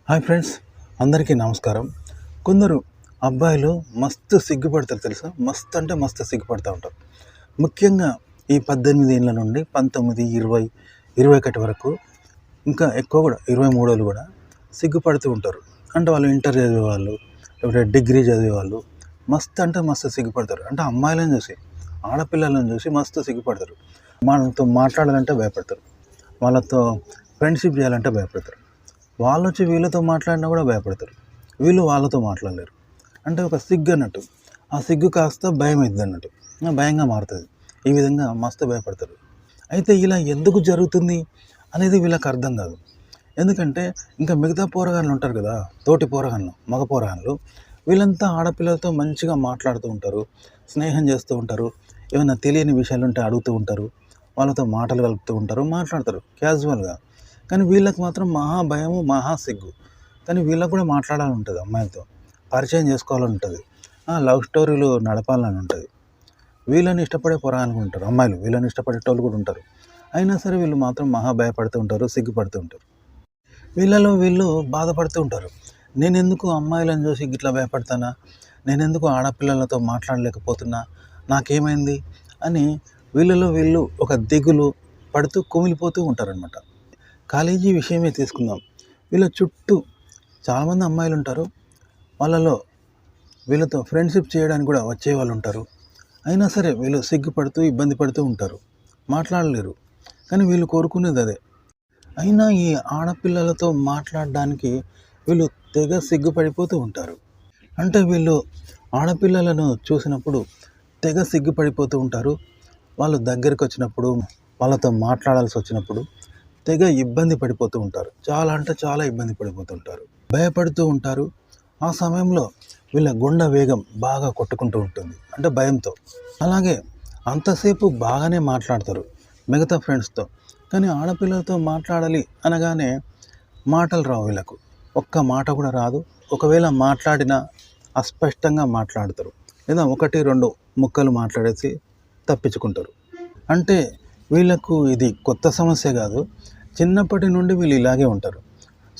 Hi friends, అందరికీ నమస్కారం. కొందరు అబ్బాయిలు మస్తు సిగ్గుపడతారు తెలుసా. మస్తు అంటే మస్తు సిగ్గుపడుతూ ఉంటారు. ముఖ్యంగా ఈ 18 ఏళ్ళ నుండి 19, 20, 21 వరకు, ఇంకా ఎక్కువ కూడా 23 కూడా సిగ్గుపడుతూ ఉంటారు. అంటే వాళ్ళు ఇంటర్ చదివేవాళ్ళు, లేకపోతే డిగ్రీ చదివేవాళ్ళు మస్తు అంటే మస్తు సిగ్గుపడతారు. అంటే అమ్మాయిలను చూసి, ఆడపిల్లలను చూసి మస్తు సిగ్గుపడతారు. వాళ్ళతో మాట్లాడాలంటే భయపడతారు, వాళ్ళతో ఫ్రెండ్షిప్ చేయాలంటే భయపడతారు. వాళ్ళు వచ్చి వీళ్ళతో మాట్లాడినా కూడా భయపడతారు, వీళ్ళు వాళ్ళతో మాట్లాడలేరు. అంటే ఒక సిగ్గు అన్నట్టు, ఆ సిగ్గు కాస్త భయం అవుతుంది అన్నట్టు, భయంగా మారుతుంది. ఈ విధంగా మస్తు భయపడతారు. అయితే ఇలా ఎందుకు జరుగుతుంది అనేది వీళ్ళకి అర్థం కాదు. ఎందుకంటే ఇంకా మిగతా పోరగాళ్ళు ఉంటారు కదా, తోటి పోరగాళ్ళు, మగ పోరగాళ్ళు, వీళ్ళంతా ఆడపిల్లలతో మంచిగా మాట్లాడుతూ ఉంటారు, స్నేహం చేస్తూ ఉంటారు, ఏమైనా తెలియని విషయాలు ఉంటే అడుగుతూ ఉంటారు, వాళ్ళతో మాటలు కలుపుతూ ఉంటారు, మాట్లాడతారు క్యాజువల్గా. కానీ వీళ్ళకి మాత్రం మహా భయము, మహా సిగ్గు. కానీ వీళ్ళకి కూడా మాట్లాడాలని ఉంటుంది, అమ్మాయిలతో పరిచయం చేసుకోవాలని ఉంటుంది, లవ్ స్టోరీలు నడపాలని ఉంటుంది. వీళ్ళని ఇష్టపడే పోరానికి ఉంటారు అమ్మాయిలు, వీళ్ళని ఇష్టపడేటోళ్ళు కూడా ఉంటారు. అయినా సరే వీళ్ళు మాత్రం మహా భయపడుతూ ఉంటారు, సిగ్గుపడుతూ ఉంటారు. వీళ్ళలో వీళ్ళు బాధపడుతూ ఉంటారు. నేనెందుకు అమ్మాయిలను చూసి ఇట్లా భయపడతానా, నేనెందుకు ఆడపిల్లలతో మాట్లాడలేకపోతున్నా, నాకేమైంది అని వీళ్ళలో వీళ్ళు ఒక దిగులు పడుతూ కుమిలిపోతూ ఉంటారనమాట. కాలేజీ విషయమే తీసుకుందాం. వీళ్ళ చుట్టూ చాలామంది అమ్మాయిలు ఉంటారు, వాళ్ళలో వీళ్ళతో ఫ్రెండ్షిప్ చేయడానికి కూడా వచ్చే వాళ్ళు ఉంటారు. అయినా సరే వీళ్ళు సిగ్గుపడుతూ ఇబ్బంది పడుతూ ఉంటారు, మాట్లాడలేరు. కానీ వీళ్ళు కోరుకునేది అదే. అయినా ఈ ఆడపిల్లలతో మాట్లాడడానికి వీళ్ళు తెగ సిగ్గుపడిపోతూ ఉంటారు. అంటే వీళ్ళు ఆడపిల్లలను చూసినప్పుడు తెగ సిగ్గుపడిపోతూ ఉంటారు. వాళ్ళు దగ్గరికి వచ్చినప్పుడు, వాళ్ళతో మాట్లాడాల్సి వచ్చినప్పుడు తెగ ఇబ్బంది పడిపోతూ ఉంటారు. చాలా అంటే చాలా ఇబ్బంది పడిపోతూ ఉంటారు, భయపడుతూ ఉంటారు. ఆ సమయంలో వీళ్ళ గుండె వేగం బాగా కొట్టుకుంటూ ఉంటుంది, అంటే భయంతో. అలాగే అంతసేపు బాగానే మాట్లాడతారు మిగతా ఫ్రెండ్స్తో, కానీ ఆడపిల్లలతో మాట్లాడాలి అనగానే మాటలు రావు వీళ్ళకు, ఒక్క మాట కూడా రాదు. ఒకవేళ మాట్లాడినా అస్పష్టంగా మాట్లాడతారు, లేదా 1-2 ముక్కలు మాట్లాడేసి తప్పించుకుంటారు. అంటే వీళ్ళకు ఇది కొత్త సమస్య కాదు, చిన్నప్పటి నుండి వీళ్ళు ఇలాగే ఉంటారు.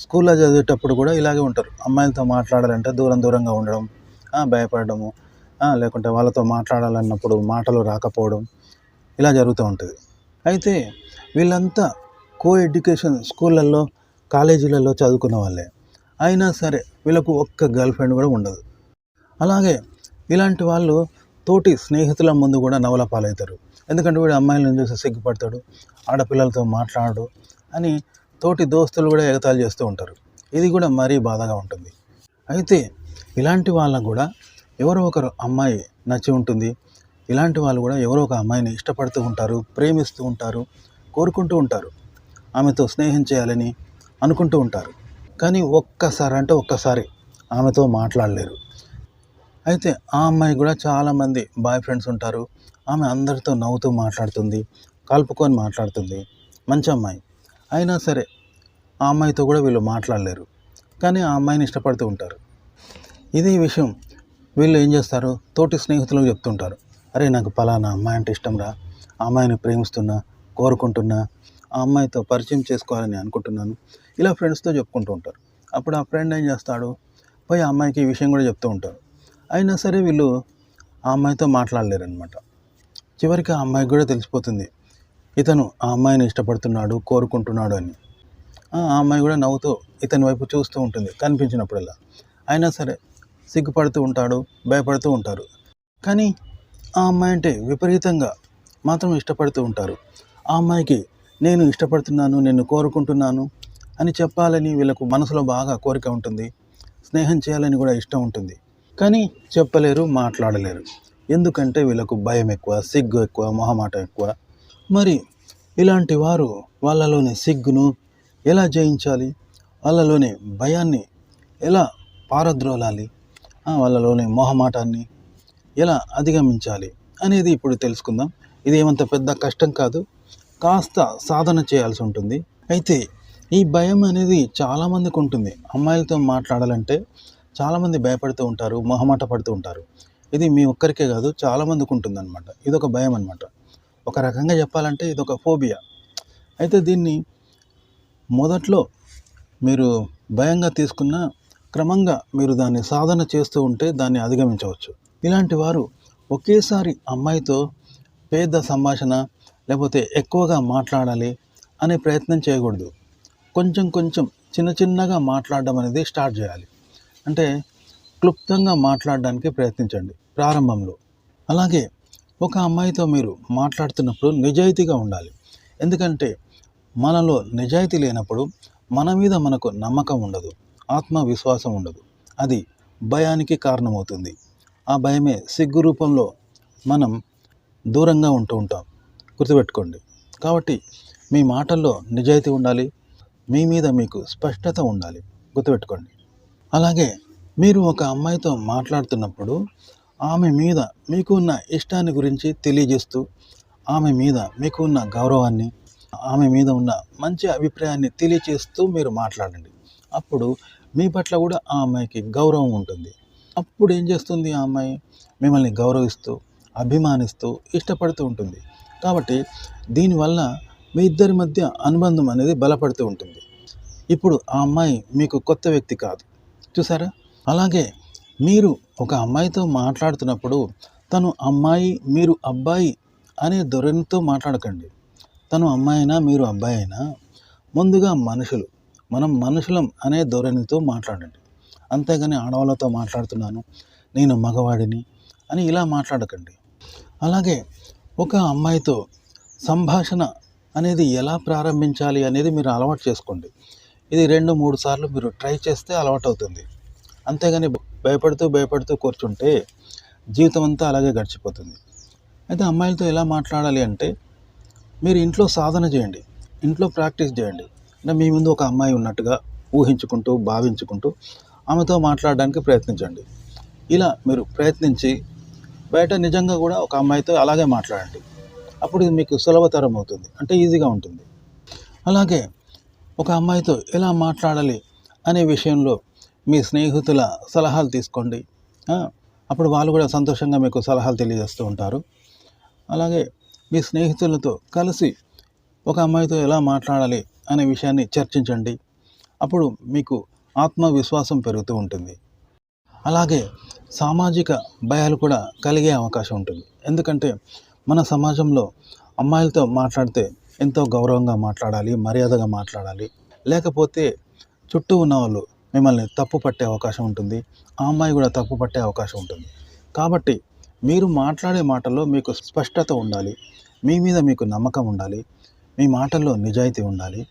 స్కూల్లో చదివేటప్పుడు కూడా ఇలాగే ఉంటారు. అమ్మాయిలతో మాట్లాడాలంటే దూరం దూరంగా ఉండడం, భయపడము, లేకుంటే వాళ్ళతో మాట్లాడాలన్నప్పుడు మాటలు రాకపోవడం, ఇలా జరుగుతూ ఉంటుంది. అయితే వీళ్ళంతా కో ఎడ్యుకేషన్ స్కూళ్ళల్లో, కాలేజీలలో చదువుకున్న వాళ్ళే. అయినా సరే వీళ్ళకు ఒక్క గర్ల్ ఫ్రెండ్ కూడా ఉండదు. అలాగే ఇలాంటి వాళ్ళు తోటి స్నేహితుల ముందు కూడా నవల పాలవుతారు. ఎందుకంటే వీడు అమ్మాయిలను చూసి సిగ్గుపడతాడు, ఆడపిల్లలతో మాట్లాడు అని తోటి దోస్తులు కూడా ఎగతాళి చేస్తూ ఉంటారు. ఇది కూడా మరీ బాధగా ఉంటుంది. అయితే ఇలాంటి వాళ్ళకు కూడా ఎవరో ఒకరు అమ్మాయి నచ్చి ఉంటుంది. ఇలాంటి వాళ్ళు కూడా ఎవరో ఒక అమ్మాయిని ఇష్టపడుతూ ఉంటారు, ప్రేమిస్తూ ఉంటారు, కోరుకుంటూ ఉంటారు, ఆమెతో స్నేహం చేయాలని అనుకుంటూ ఉంటారు. కానీ ఒక్కసారి ఆమెతో మాట్లాడలేరు. అయితే ఆ అమ్మాయి కూడా చాలామంది బాయ్ ఫ్రెండ్స్ ఉంటారు. ఆమె అందరితో నవ్వుతూ మాట్లాడుతుంది, కలుపుకొని మాట్లాడుతుంది, మంచి అమ్మాయి. అయినా సరే ఆ అమ్మాయితో కూడా వీళ్ళు మాట్లాడలేరు, కానీ ఆ అమ్మాయిని ఇష్టపడుతూ ఉంటారు. ఇదే విషయం వీళ్ళు ఏం చేస్తారు, తోటి స్నేహితులకు చెప్తుంటారు. అరే, నాకు పలానా అమ్మాయి అంటే ఇష్టం రా, ఆ అమ్మాయిని ప్రేమిస్తున్నా, కోరుకుంటున్నా, ఆ అమ్మాయితో పరిచయం చేసుకోవాలని అనుకుంటున్నాను, ఇలా ఫ్రెండ్స్తో చెప్పుకుంటూ ఉంటారు. అప్పుడు ఆ ఫ్రెండ్ ఏం చేస్తాడు, పోయి ఆ అమ్మాయికి ఈ విషయం కూడా చెప్తూ ఉంటారు. అయినా సరే వీళ్ళు ఆ అమ్మాయితో మాట్లాడలేరు అనమాట. చివరికి ఆ అమ్మాయికి కూడా తెలిసిపోతుంది, ఇతను ఆ అమ్మాయిని ఇష్టపడుతున్నాడు, కోరుకుంటున్నాడు అని. ఆ అమ్మాయి కూడా నవ్వుతూ ఇతని వైపు చూస్తూ ఉంటుంది కనిపించినప్పుడల్లా. అయినా సరే సిగ్గుపడుతూ ఉంటాడు, భయపడుతూ ఉంటారు. కానీ ఆ అమ్మాయి అంటే విపరీతంగా మాత్రం ఇష్టపడుతూ ఉంటారు. ఆ అమ్మాయికి నేను ఇష్టపడుతున్నాను, నిన్ను కోరుకుంటున్నాను అని చెప్పాలని వీళ్ళకు మనసులో బాగా కోరిక ఉంటుంది, స్నేహం చేయాలని కూడా ఇష్టం ఉంటుంది. కానీ చెప్పలేరు, మాట్లాడలేరు. ఎందుకంటే వీళ్ళకు భయం ఎక్కువ, సిగ్గు ఎక్కువ, మొహమాటం ఎక్కువ. మరి ఇలాంటి వారు వాళ్ళలోని సిగ్గును ఎలా జయించాలి, వాళ్ళలోని భయాన్ని ఎలా పారద్రోలాలి, వాళ్ళలోని మొహమాటాన్ని ఎలా అధిగమించాలి అనేది ఇప్పుడు తెలుసుకుందాం. ఇది ఏమంత పెద్ద కష్టం కాదు, కాస్త సాధన చేయాల్సి ఉంటుంది. అయితే ఈ భయం అనేది చాలామందికి ఉంటుంది. అమ్మాయిలతో మాట్లాడాలంటే చాలామంది భయపడుతూ ఉంటారు, మొహమాట పడుతూ ఉంటారు. ఇది మీ ఒక్కరికే కాదు, చాలామందికి ఉంటుందన్నమాట. ఇదొక భయం అన్నమాట. ఒక రకంగా చెప్పాలంటే ఇదొక ఫోబియా. అయితే దీన్ని మొదట్లో మీరు భయంగా తీసుకున్న క్రమంగా మీరు దాన్ని సాధన చేస్తూ ఉంటే దాన్ని అధిగమించవచ్చు. ఇలాంటి వారు ఒకేసారి అమ్మాయితో పెద్ద సంభాషణ లేకపోతే ఎక్కువగా మాట్లాడాలి అనే ప్రయత్నం చేయకూడదు. కొంచెం కొంచెం చిన్న చిన్నగా మాట్లాడడం అనేది స్టార్ట్ చేయాలి. అంటే క్లుప్తంగా మాట్లాడడానికి ప్రయత్నించండి ప్రారంభంలో. అలాగే ఒక అమ్మాయితో మీరు మాట్లాడుతున్నప్పుడు నిజాయితీగా ఉండాలి. ఎందుకంటే మనలో నిజాయితీ లేనప్పుడు మన మీద మనకు నమ్మకం ఉండదు, ఆత్మవిశ్వాసం ఉండదు. అది భయానికి కారణమవుతుంది. ఆ భయమే సిగ్గు రూపంలో మనం దూరంగా ఉంటూ ఉంటాం. గుర్తుపెట్టుకోండి. కాబట్టి మీ మాటల్లో నిజాయితీ ఉండాలి, మీ మీద మీకు స్పష్టత ఉండాలి. గుర్తుపెట్టుకోండి. అలాగే మీరు ఒక అమ్మాయితో మాట్లాడుతున్నప్పుడు ఆమె మీద మీకు ఉన్న ఇష్టాన్ని గురించి తెలియజేస్తూ, ఆమె మీద మీకు ఉన్న గౌరవాన్ని, ఆమె మీద ఉన్న మంచి అభిప్రాయాన్ని తెలియచేస్తూ మీరు మాట్లాడండి. అప్పుడు మీ పట్ల కూడా ఆ అమ్మాయికి గౌరవం ఉంటుంది. అప్పుడు ఏం చేస్తుంది ఆ అమ్మాయి? మిమ్మల్ని గౌరవిస్తూ, అభిమానిస్తూ, ఇష్టపడుతూ ఉంటుంది. కాబట్టి దీనివల్ల మీ ఇద్దరి మధ్య అనుబంధం అనేది బలపడుతూ ఉంటుంది. ఇప్పుడు ఆ అమ్మాయి మీకు కొత్త వ్యక్తి కాదు. చూసారా? అలాగే మీరు ఒక అమ్మాయితో మాట్లాడుతున్నప్పుడు తను అమ్మాయి, మీరు అబ్బాయి అనే ధోరణితో మాట్లాడకండి. తను అమ్మాయి అయినా, మీరు అబ్బాయి అయినా ముందుగా మనం మనుషులం అనే ధోరణితో మాట్లాడండి. అంతేగాని ఆడవాళ్ళతో మాట్లాడుతున్నాను, నేను మగవాడిని అని ఇలా మాట్లాడకండి. అలాగే ఒక అమ్మాయితో సంభాషణ అనేది ఎలా ప్రారంభించాలి అనేది మీరు అలవాటు చేసుకోండి. ఇది 2-3 సార్లు మీరు ట్రై చేస్తే అలవాటు అవుతుంది. అంతేగాని భయపడుతూ కూర్చుంటే జీవితం అంతా అలాగే గడిచిపోతుంది. అయితే అమ్మాయిలతో ఎలా మాట్లాడాలి అంటే, మీరు ఇంట్లో సాధన చేయండి, ఇంట్లో ప్రాక్టీస్ చేయండి. అంటే మీ ముందు ఒక అమ్మాయి ఉన్నట్టుగా ఊహించుకుంటూ, భావించుకుంటూ ఆమెతో మాట్లాడడానికి ప్రయత్నించండి. ఇలా మీరు ప్రయత్నించి బయట నిజంగా కూడా ఒక అమ్మాయితో అలాగే మాట్లాడండి. అప్పుడు ఇది మీకు సులభతరం అవుతుంది, అంటే ఈజీగా ఉంటుంది. అలాగే ఒక అమ్మాయితో ఎలా మాట్లాడాలి అనే విషయంలో మీ స్నేహితుల సలహాలు తీసుకోండి. అప్పుడు వాళ్ళు కూడా సంతోషంగా మీకు సలహాలు తెలియజేస్తూ ఉంటారు. అలాగే మీ స్నేహితులతో కలిసి ఒక అమ్మాయితో ఎలా మాట్లాడాలి అనే విషయాన్ని చర్చించండి. అప్పుడు మీకు ఆత్మవిశ్వాసం పెరుగుతూ ఉంటుంది. అలాగే సామాజిక భయాలు కూడా కలిగే అవకాశం ఉంటుంది. ఎందుకంటే మన సమాజంలో అమ్మాయిలతో మాట్లాడితే ఎంతో గౌరవంగా మాట్లాడాలి, మర్యాదగా మాట్లాడాలి. లేకపోతే చుట్టూ ఉన్న వాళ్ళు మిమ్మల్ని తప్పు పట్టే అవకాశం ఉంటుంది, ఆ అమ్మాయి కూడా తప్పు పట్టే అవకాశం ఉంటుంది. కాబట్టి మీరు మాట్లాడే మాటల్లో మీకు స్పష్టత ఉండాలి, మీ మీద మీకు నమ్మకం ఉండాలి, మీ మాటల్లో నిజాయితీ ఉండాలి.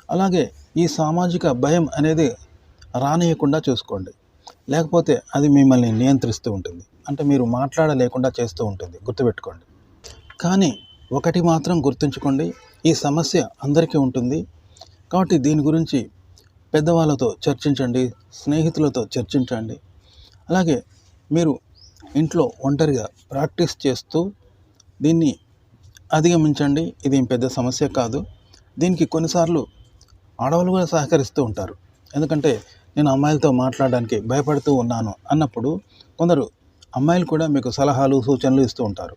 అలాగే ఈ సామాజిక భయం అనేది రానియకుండా చూసుకోండి. లేకపోతే అది మిమ్మల్ని నియంత్రిస్తూ ఉంటుంది, అంటే మీరు మాట్లాడలేకుండా చేస్తూ ఉంటుంది. గుర్తుపెట్టుకోండి. కానీ ఒకటి మాత్రం గుర్తుంచుకోండి, ఈ సమస్య అందరికీ ఉంటుంది. కాబట్టి దీని గురించి పెద్దవాళ్ళతో చర్చించండి, స్నేహితులతో చర్చించండి. అలాగే మీరు ఇంట్లో ఒంటరిగా ప్రాక్టీస్ చేస్తూ దీన్ని అధిగమించండి. ఇది పెద్ద సమస్య కాదు. దీనికి కొన్నిసార్లు ఆడవాళ్ళు కూడా సహకరిస్తూ ఉంటారు. ఎందుకంటే నేను అమ్మాయిలతో మాట్లాడడానికి భయపడుతూ ఉన్నాను అన్నప్పుడు కొందరు అమ్మాయిలు కూడా మీకు సలహాలు, సూచనలు ఇస్తూ ఉంటారు.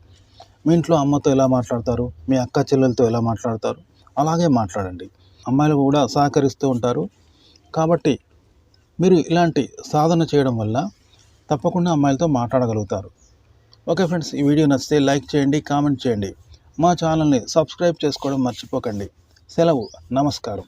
మీ ఇంట్లో అమ్మతో ఎలా మాట్లాడతారు, మీ అక్క చెల్లెలతో ఎలా మాట్లాడతారు, అలాగే మాట్లాడండి. అమ్మాయిలు కూడా సహకరిస్తూ ఉంటారు. కాబట్టి మీరు ఇలాంటి సాధన చేయడం వల్ల తప్పకుండా అమ్మాయిలతో మాట్లాడగలుగుతారు. ఓకే ఫ్రెండ్స్, ఈ వీడియో నచ్చితే లైక్ చేయండి, కామెంట్ చేయండి. మా ఛానల్ని సబ్స్క్రైబ్ చేసుకోవడం మర్చిపోకండి. సెలవు, నమస్కారం.